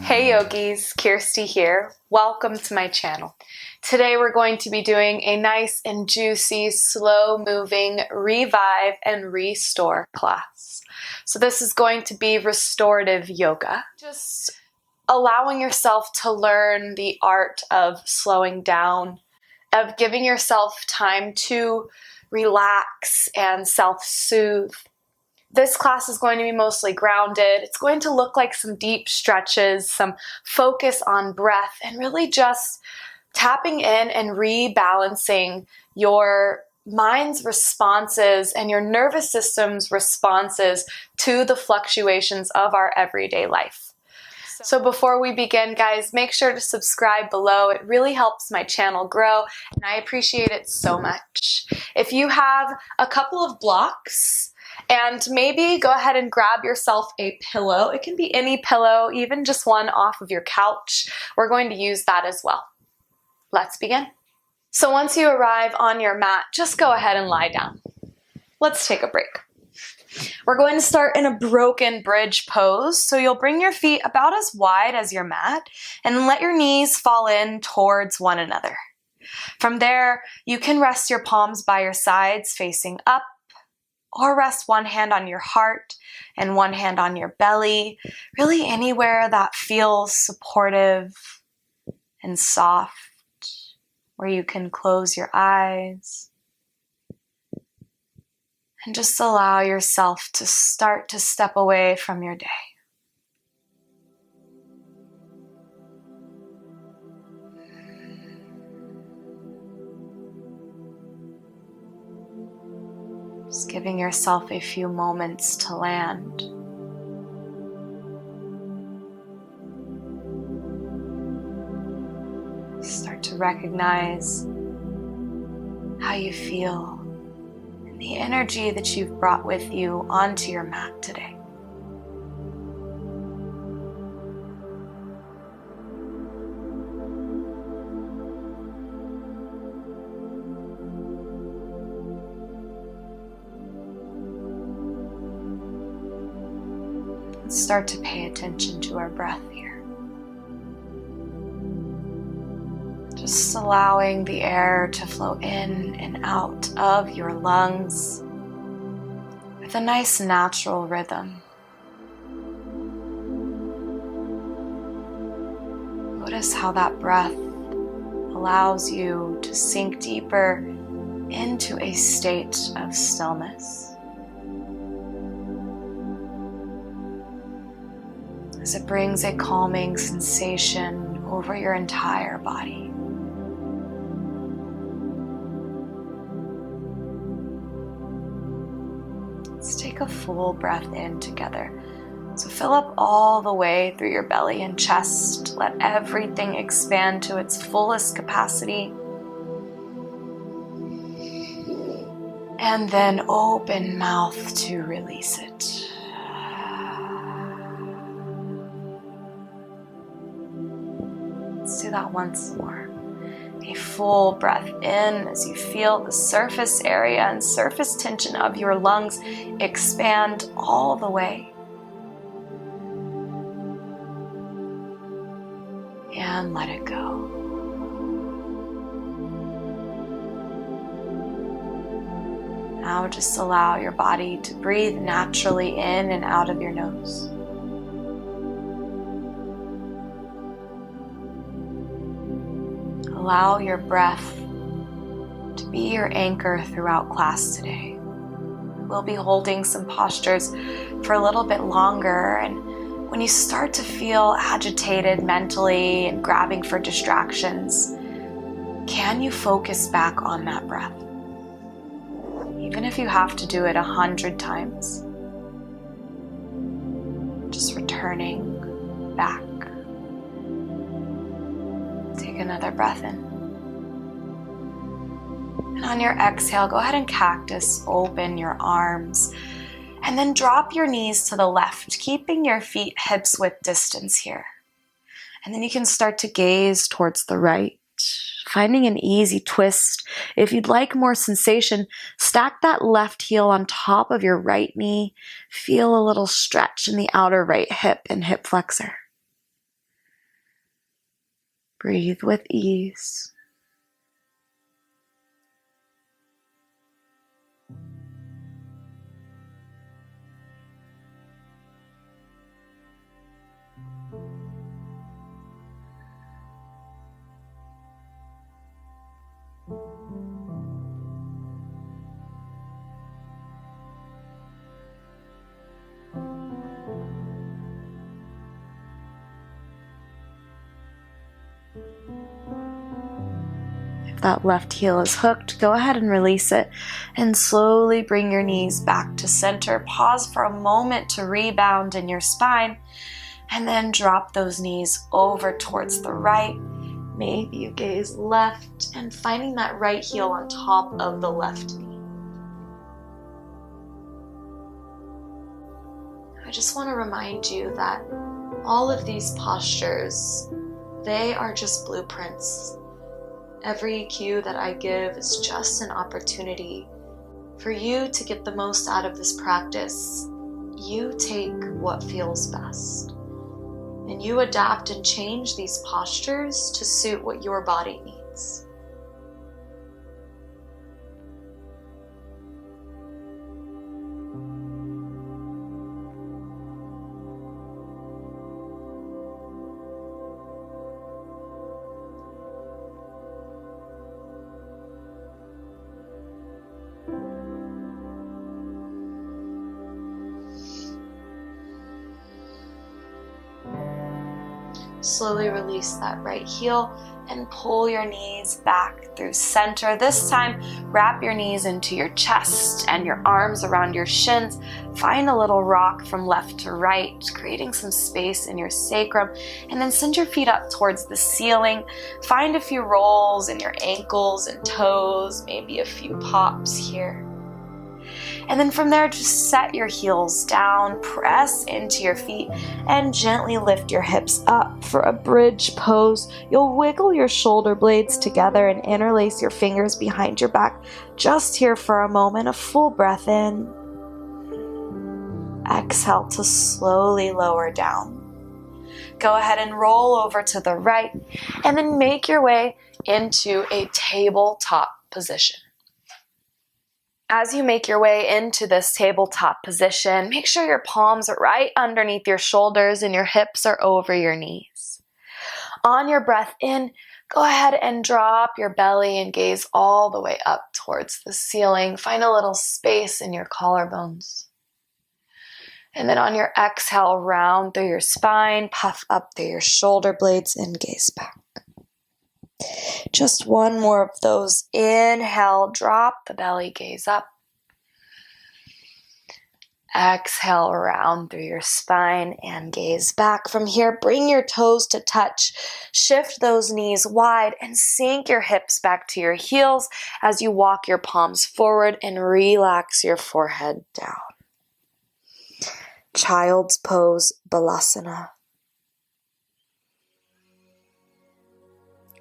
Hey yogis, Kirsty here. Welcome to my channel. Today we're going to be doing a nice and juicy, slow-moving revive and restore class. So this is going to be restorative yoga. Just allowing yourself to learn the art of slowing down, of giving yourself time to relax and self-soothe. This class is going to be mostly grounded. It's going to look like some deep stretches, some focus on breath, and really just tapping in and rebalancing your mind's responses and your nervous system's responses to the fluctuations of our everyday life. So before we begin, guys, make sure to subscribe below. It really helps my channel grow, and I appreciate it so much. If you have a couple of blocks, and maybe go ahead and grab yourself a pillow. It can be any pillow, even just one off of your couch. We're going to use that as well. Let's begin. So once you arrive on your mat, just go ahead and lie down. Let's take a break. We're going to start in a broken bridge pose. So you'll bring your feet about as wide as your mat and let your knees fall in towards one another. From there, you can rest your palms by your sides facing up, or rest one hand on your heart and one hand on your belly, really anywhere that feels supportive and soft, where you can close your eyes and just allow yourself to start to step away from your day. Just giving yourself a few moments to land. Start to recognize how you feel and the energy that you've brought with you onto your mat today. Start to pay attention to our breath here. Just allowing the air to flow in and out of your lungs with a nice natural rhythm. Notice how that breath allows you to sink deeper into a state of stillness, as it brings a calming sensation over your entire body. Let's take a full breath in together. So fill up all the way through your belly and chest. Let everything expand to its fullest capacity. And then open mouth to release it. Let's do that once more. A full breath in as you feel the surface area and surface tension of your lungs expand all the way. And let it go. Now just allow your body to breathe naturally in and out of your nose. Allow your breath to be your anchor throughout class today. We'll be holding some postures for a little bit longer, and when you start to feel agitated mentally and grabbing for distractions, can you focus back on that breath? Even if you have to do it 100 times, just returning back. Take another breath in. And on your exhale, go ahead and cactus, open your arms, and then drop your knees to the left, keeping your feet hips width distance here. And then you can start to gaze towards the right, finding an easy twist. If you'd like more sensation, stack that left heel on top of your right knee. Feel a little stretch in the outer right hip and hip flexor. Breathe with ease. If that left heel is hooked, go ahead and release it and slowly bring your knees back to center. Pause for a moment to rebound in your spine and then drop those knees over towards the right. Maybe you gaze left and finding that right heel on top of the left knee. I just want to remind you that all of these postures, they are just blueprints. Every cue that I give is just an opportunity for you to get the most out of this practice. You take what feels best, and you adapt and change these postures to suit what your body needs. Slowly release that right heel and pull your knees back through center. This time, wrap your knees into your chest and your arms around your shins. Find a little rock from left to right, creating some space in your sacrum, and then send your feet up towards the ceiling. Find a few rolls in your ankles and toes, maybe a few pops here. And then from there, just set your heels down, press into your feet, and gently lift your hips up for a bridge pose. You'll wiggle your shoulder blades together and interlace your fingers behind your back. Just here for a moment, a full breath in. Exhale to slowly lower down. Go ahead and roll over to the right, and then make your way into a tabletop position. As you make your way into this tabletop position, make sure your palms are right underneath your shoulders and your hips are over your knees. On your breath in, go ahead and drop your belly and gaze all the way up towards the ceiling. Find a little space in your collarbones. And then on your exhale, round through your spine, puff up through your shoulder blades and gaze back. Just one more of those. Inhale, drop the belly, gaze up. Exhale, round through your spine and gaze back. From here, bring your toes to touch. Shift those knees wide and sink your hips back to your heels as you walk your palms forward and relax your forehead down. Child's pose, Balasana.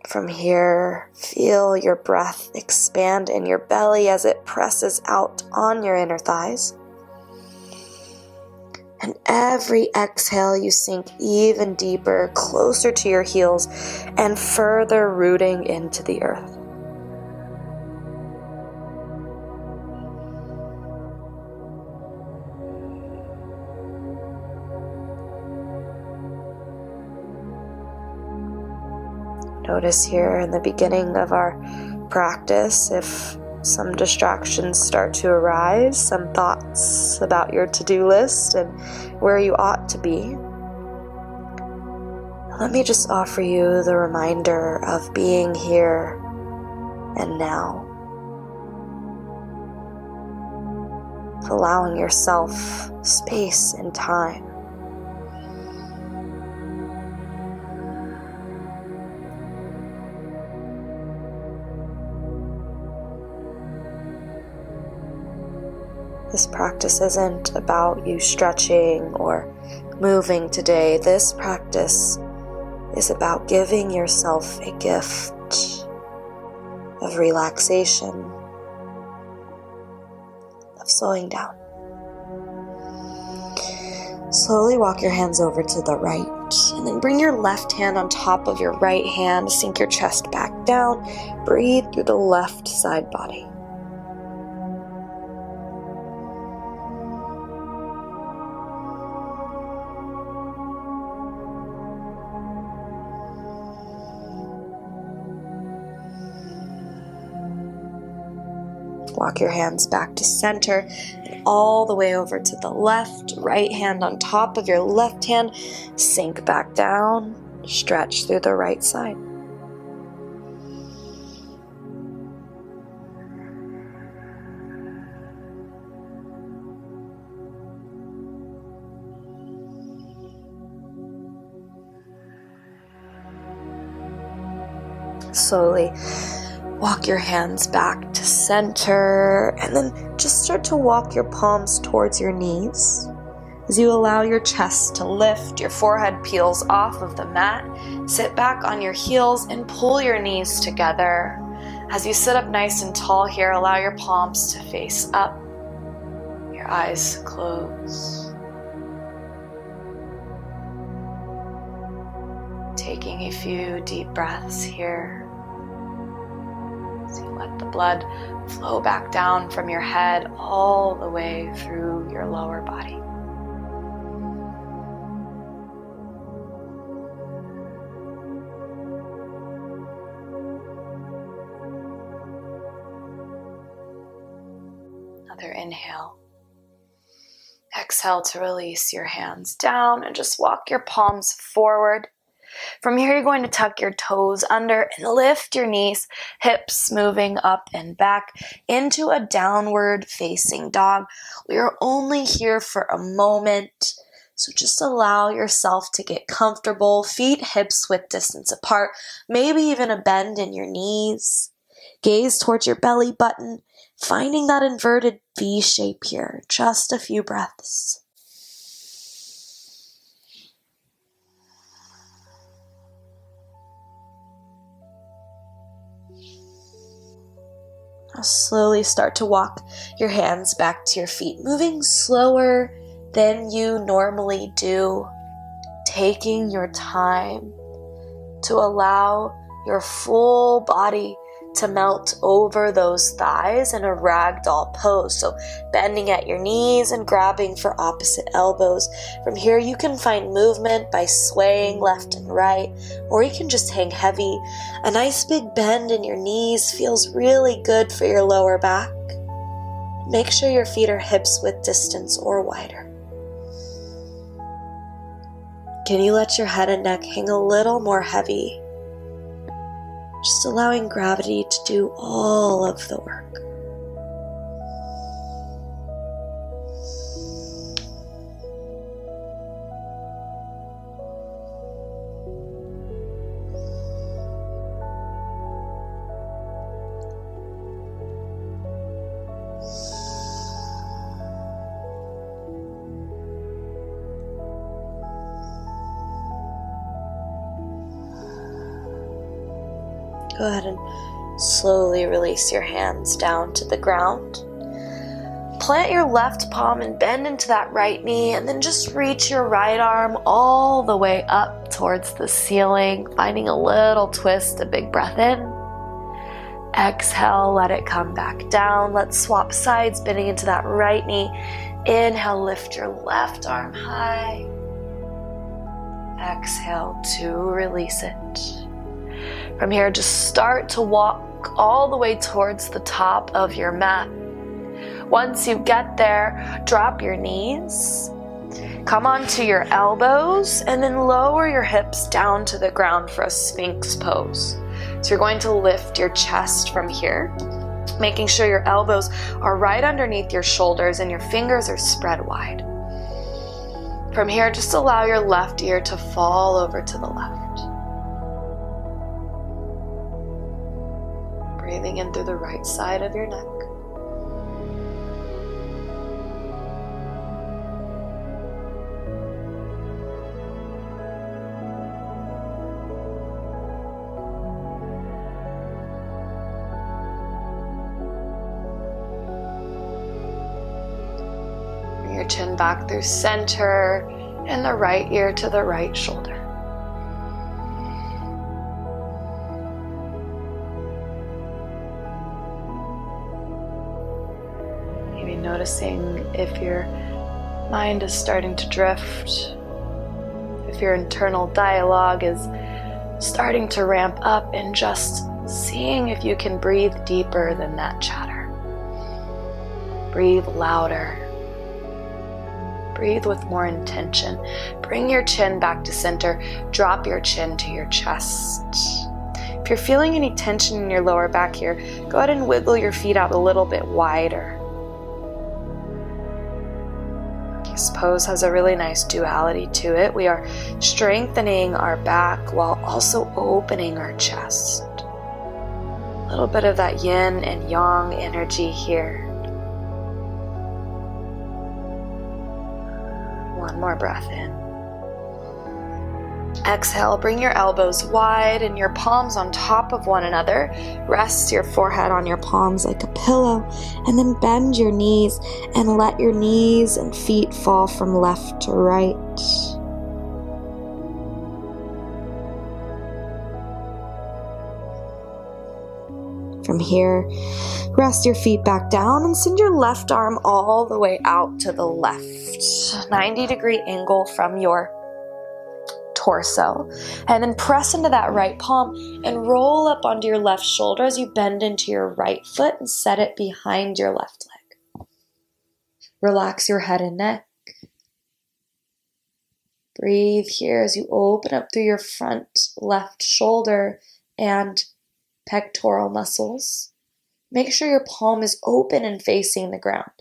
From here, feel your breath expand in your belly as it presses out on your inner thighs. And every exhale, you sink even deeper, closer to your heels, and further rooting into the earth. Notice here in the beginning of our practice if some distractions start to arise, some thoughts about your to-do list and where you ought to be. Let me just offer you the reminder of being here and now. Allowing yourself space and time. This practice isn't about you stretching or moving today. This practice is about giving yourself a gift of relaxation, of slowing down. Slowly walk your hands over to the right, and then bring your left hand on top of your right hand. Sink your chest back down. Breathe through the left side body. Walk your hands back to center and all the way over to the left. Right hand on top of your left hand. Sink back down. Stretch through the right side. Slowly walk your hands back to center, and then just start to walk your palms towards your knees. As you allow your chest to lift, your forehead peels off of the mat. Sit back on your heels and pull your knees together. As you sit up nice and tall here, allow your palms to face up. Your eyes close. Taking a few deep breaths here. So you let the blood flow back down from your head all the way through your lower body. Another inhale. Exhale to release your hands down and just walk your palms forward. From here, you're going to tuck your toes under and lift your knees, hips moving up and back into a downward facing dog. We are only here for a moment, so just allow yourself to get comfortable, feet hips width distance apart, maybe even a bend in your knees. Gaze towards your belly button, finding that inverted V shape here. Just a few breaths. Now slowly start to walk your hands back to your feet, moving slower than you normally do, taking your time to allow your full body to melt over those thighs in a ragdoll pose. So bending at your knees and grabbing for opposite elbows. From here you can find movement by swaying left and right, or you can just hang heavy. A nice big bend in your knees feels really good for your lower back. Make sure your feet are hips width distance or wider. Can you let your head and neck hang a little more heavy? Just allowing gravity to do all of the work. Go ahead and slowly release your hands down to the ground. Plant your left palm and bend into that right knee, and then just reach your right arm all the way up towards the ceiling, finding a little twist, a big breath in. Exhale, let it come back down. Let's swap sides, bending into that right knee. Inhale, lift your left arm high. Exhale to release it. From here, just start to walk all the way towards the top of your mat. Once you get there, drop your knees, come onto your elbows, and then lower your hips down to the ground for a Sphinx pose. So you're going to lift your chest from here, making sure your elbows are right underneath your shoulders and your fingers are spread wide. From here, just allow your left ear to fall over to the left. Breathing in through the right side of your neck. Bring your chin back through center. and the right ear to the right shoulder. Maybe noticing if your mind is starting to drift, if your internal dialogue is starting to ramp up, and just seeing if you can breathe deeper than that chatter. Breathe louder. Breathe with more intention. Bring your chin back to center. Drop your chin to your chest. If you're feeling any tension in your lower back here, go ahead and wiggle your feet out a little bit wider. This pose has a really nice duality to it. We are strengthening our back while also opening our chest. A little bit of that yin and yang energy here. One more breath in. Exhale, bring your elbows wide and your palms on top of one another. Rest your forehead on your palms like a pillow, and then bend your knees and let your knees and feet fall from left to right. From here, rest your feet back down and send your left arm all the way out to the left. 90-degree angle from your torso. And then press into that right palm and roll up onto your left shoulder as you bend into your right foot and set it behind your left leg. Relax your head and neck. Breathe here as you open up through your front left shoulder and pectoral muscles. Make sure your palm is open and facing the ground.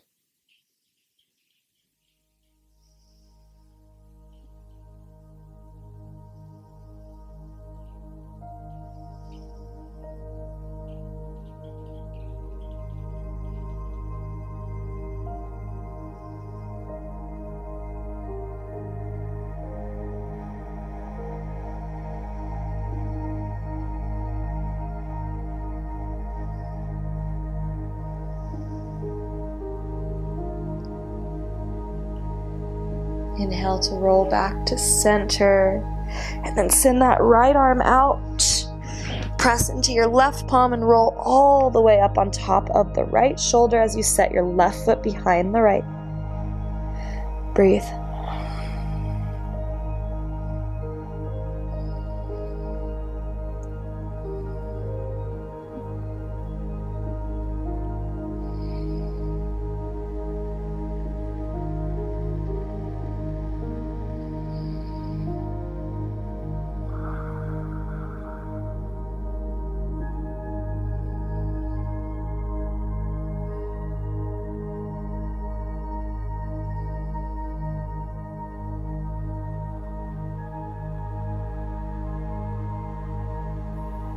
Inhale to roll back to center, and then send that right arm out. Press into your left palm and roll all the way up on top of the right shoulder as you set your left foot behind the right. Breathe.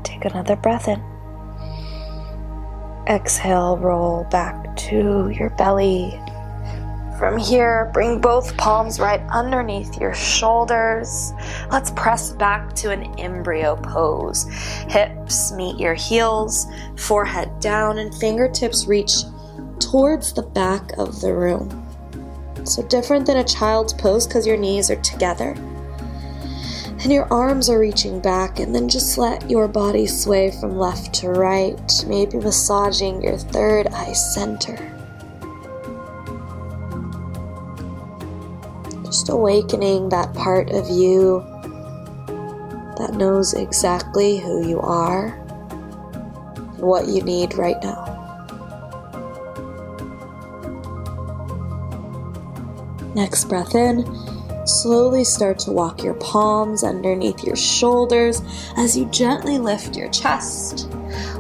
Take another breath in. Exhale, roll back to your belly. From here, bring both palms right underneath your shoulders. Let's press back to an embryo pose. Hips meet your heels, forehead down, and fingertips reach towards the back of the room. So different than a child's pose because your knees are together and your arms are reaching back, and then just let your body sway from left to right, maybe massaging your third eye center. Just awakening that part of you that knows exactly who you are and what you need right now. Next breath in. Slowly start to walk your palms underneath your shoulders as you gently lift your chest.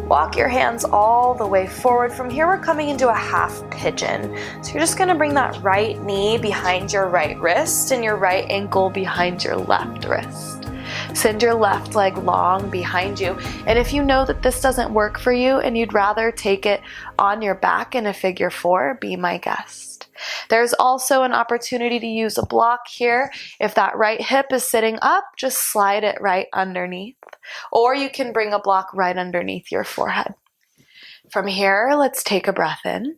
Walk your hands all the way forward. From here, we're coming into a half pigeon. So you're just going to bring that right knee behind your right wrist and your right ankle behind your left wrist. Send your left leg long behind you. And if you know that this doesn't work for you and you'd rather take it on your back in a figure four, be my guest. There's also an opportunity to use a block here. If that right hip is sitting up, just slide it right underneath. Or you can bring a block right underneath your forehead. From here, let's take a breath in.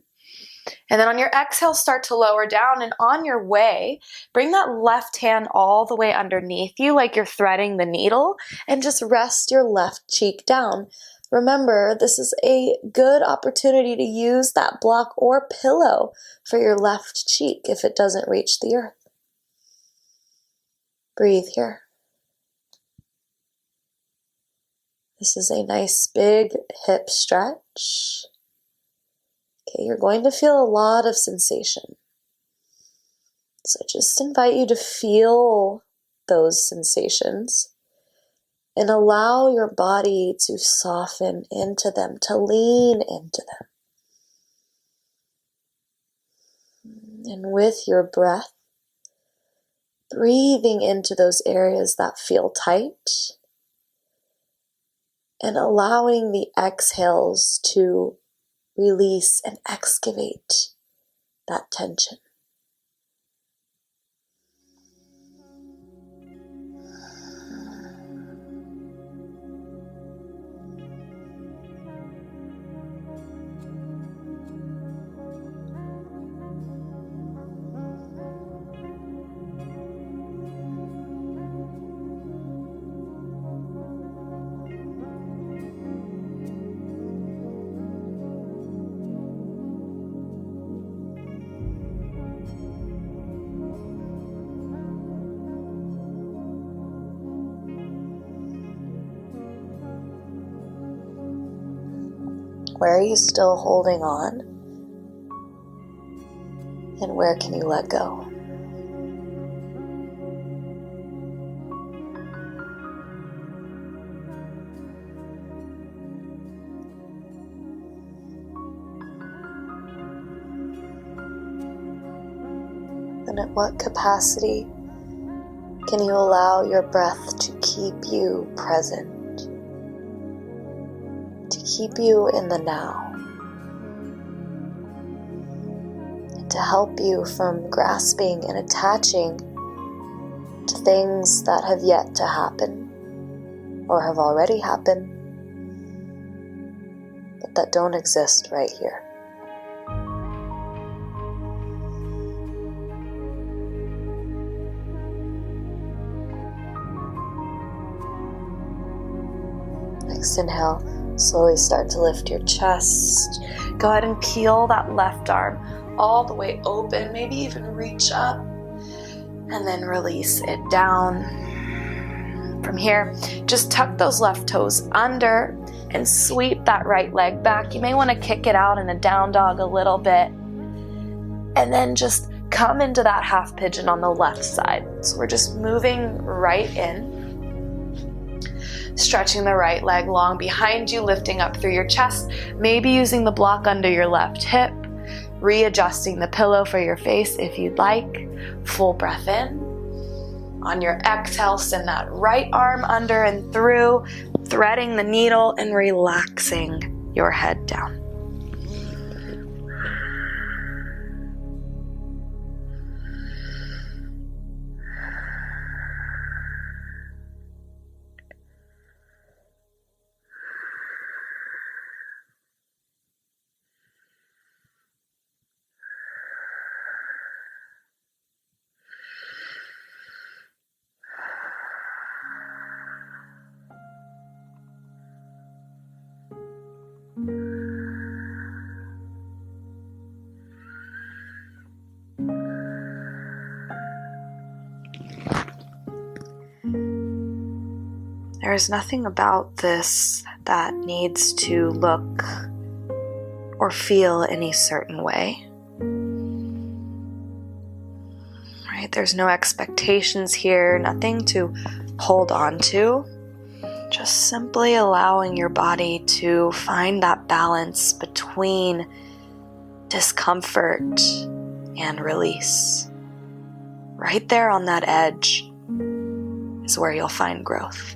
And then on your exhale, start to lower down. And on your way, bring that left hand all the way underneath you like you're threading the needle, and just rest your left cheek down. Remember, this is a good opportunity to use that block or pillow for your left cheek if it doesn't reach the earth. Breathe here. This is a nice big hip stretch. Okay, you're going to feel a lot of sensation. So I just invite you to feel those sensations and allow your body to soften into them, to lean into them. And with your breath, breathing into those areas that feel tight and allowing the exhales to release and excavate that tension. Where are you still holding on? And where can you let go? And at what capacity can you allow your breath to keep you present? To keep you in the now, and to help you from grasping and attaching to things that have yet to happen or have already happened, but that don't exist right here. Next inhale. Slowly start to lift your chest. Go ahead and peel that left arm all the way open, maybe even reach up, and then release it down. From here, just tuck those left toes under and sweep that right leg back. You may want to kick it out in a down dog a little bit, and then just come into that half pigeon on the left side. So we're just moving right in. Stretching the right leg long behind you, lifting up through your chest, maybe using the block under your left hip, readjusting the pillow for your face if you'd like. Full breath in. On your exhale, send that right arm under and through, threading the needle and relaxing your head down. There is nothing about this that needs to look or feel any certain way. Right? There's no expectations here, nothing to hold on to. Just simply allowing your body to find that balance between discomfort and release. Right there on that edge is where you'll find growth.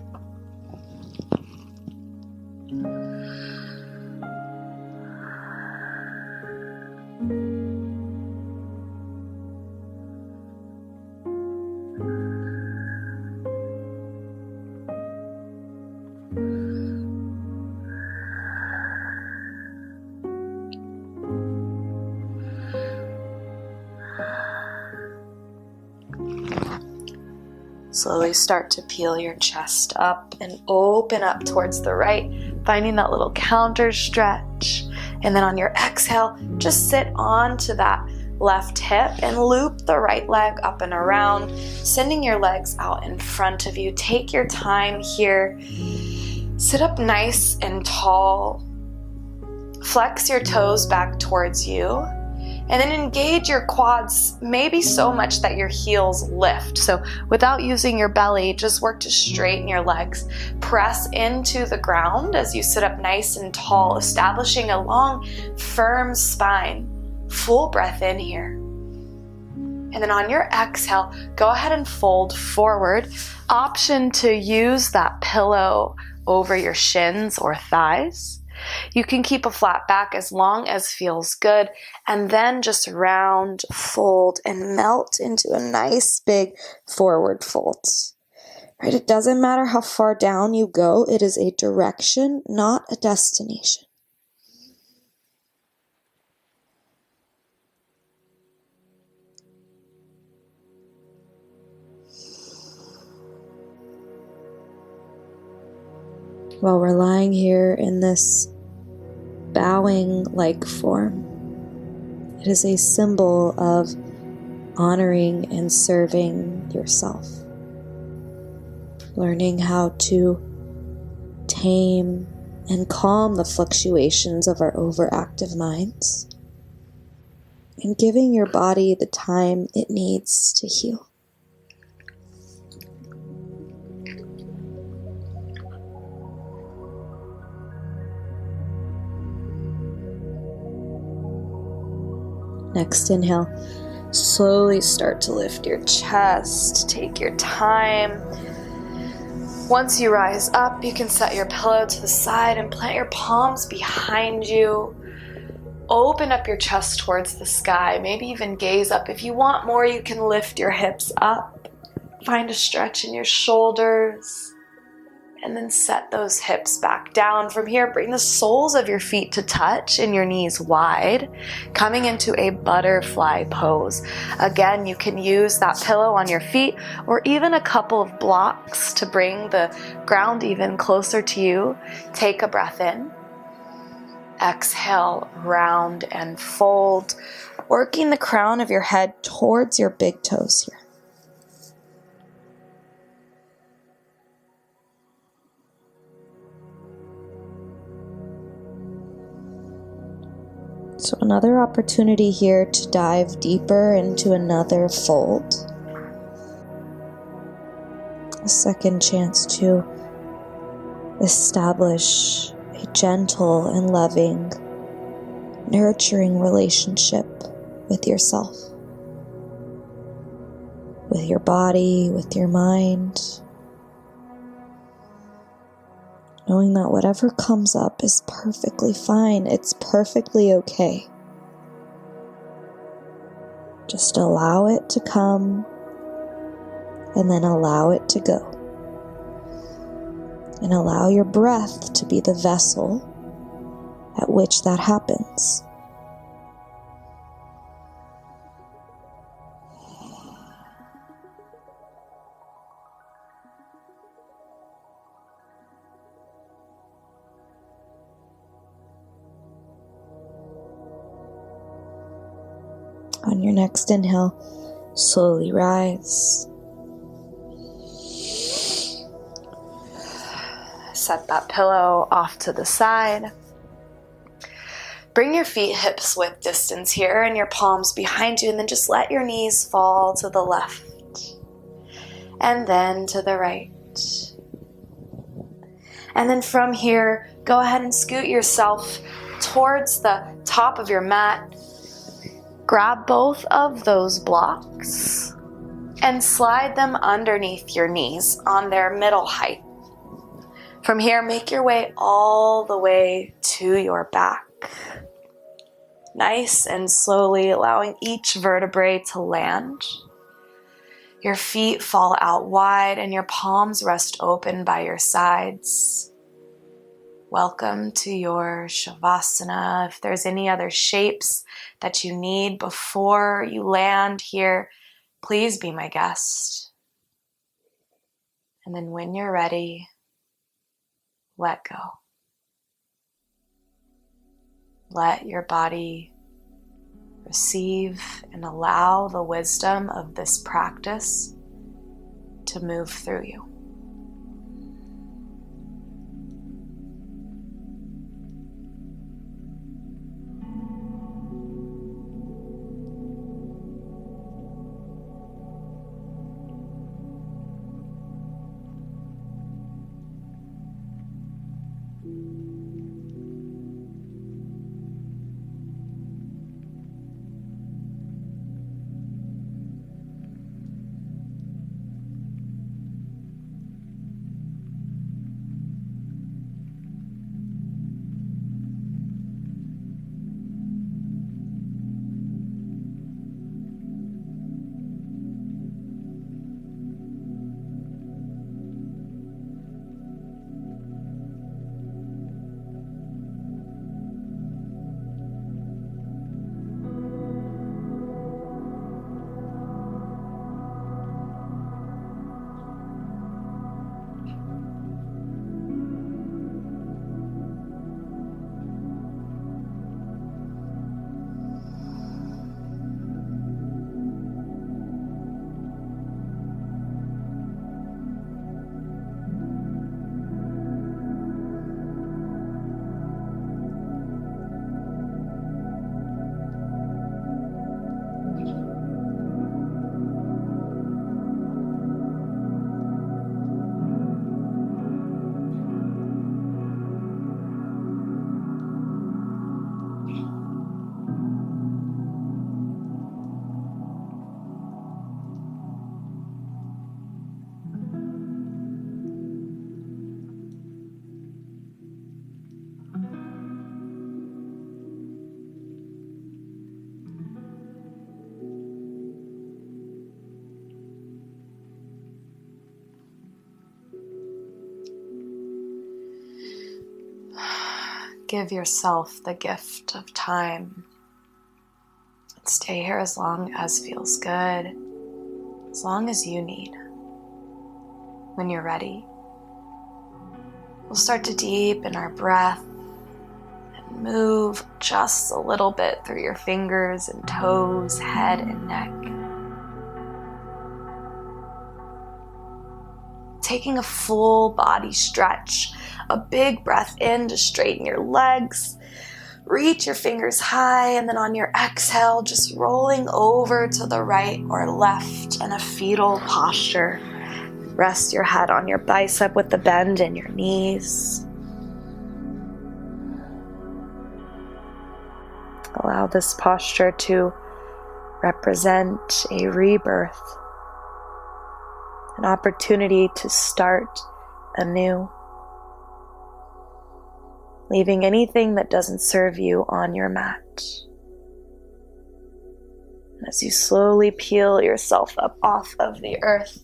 Slowly start to peel your chest up and open up towards the right, finding that little counter stretch. And then on your exhale, just sit onto that left hip and loop the right leg up and around, sending your legs out in front of you. Take your time here. Sit up nice and tall. Flex your toes back towards you. And then engage your quads, maybe so much that your heels lift. So without using your belly, just work to straighten your legs. Press into the ground as you sit up nice and tall, establishing a long, firm spine. Full breath in here. And then on your exhale, go ahead and fold forward. Option to use that pillow over your shins or thighs. You can keep a flat back as long as feels good, and then just round, fold, and melt into a nice big forward fold. Right? It doesn't matter how far down you go, it is a direction, not a destination. While we're lying here in this bowing-like form, it is a symbol of honoring and serving yourself. Learning how to tame and calm the fluctuations of our overactive minds, and giving your body the time it needs to heal. Next inhale, slowly start to lift your chest. Take your time. Once you rise up, you can set your pillow to the side and plant your palms behind you. Open up your chest towards the sky. Maybe even gaze up. If you want more, you can lift your hips up. Find a stretch in your shoulders. And then set those hips back down. From here, bring the soles of your feet to touch and your knees wide, coming into a butterfly pose. Again, you can use that pillow on your feet or even a couple of blocks to bring the ground even closer to you. Take a breath in. Exhale, round and fold, working the crown of your head towards your big toes here. So another opportunity here to dive deeper into another fold. A second chance to establish a gentle and loving, nurturing relationship with yourself, with your body, with your mind. Knowing that whatever comes up is perfectly fine. It's perfectly okay. Just allow it to come and then allow it to go. And allow your breath to be the vessel at which that happens. On your next inhale, slowly rise. Set that pillow off to the side. Bring your feet hips width distance here and your palms behind you, and then just let your knees fall to the left and then to the right. And then from here, go ahead and scoot yourself towards the top of your mat. Grab both of those blocks and slide them underneath your knees on their middle height. From here, make your way all the way to your back. Nice and slowly, allowing each vertebrae to land. Your feet fall out wide and your palms rest open by your sides. Welcome to your Savasana. If there's any other shapes that you need before you land here, please be my guest. And then when you're ready, let go. Let your body receive and allow the wisdom of this practice to move through you. Give yourself the gift of time. Stay here as long as feels good, as long as you need. When you're ready, we'll start to deepen our breath and move just a little bit through your fingers and toes, head and neck. Taking a full body stretch, a big breath in to straighten your legs. Reach your fingers high, and then on your exhale, just rolling over to the right or left in a fetal posture. Rest your head on your bicep with the bend in your knees. Allow this posture to represent a rebirth, an opportunity to start anew, leaving anything that doesn't serve you on your mat. And as you slowly peel yourself up off of the earth,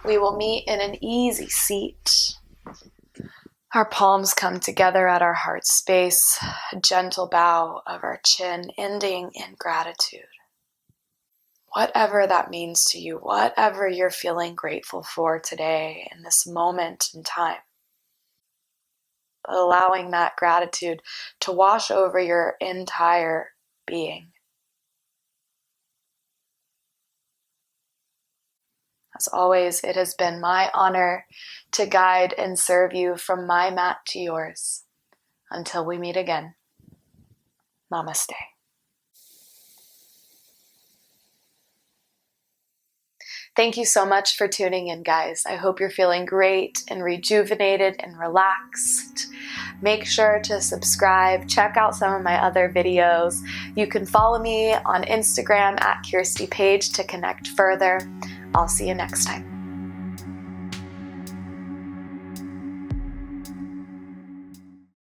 we will meet in an easy seat. Our palms come together at our heart space, a gentle bow of our chin ending in gratitude. Whatever that means to you, whatever you're feeling grateful for today in this moment in time, but allowing that gratitude to wash over your entire being. As always, it has been my honor to guide and serve you from my mat to yours. Until we meet again, namaste. Thank you so much for tuning in, guys. I hope you're feeling great and rejuvenated and relaxed. Make sure to subscribe. Check out some of my other videos. You can follow me on Instagram @KirstyPage to connect further. I'll see you next time.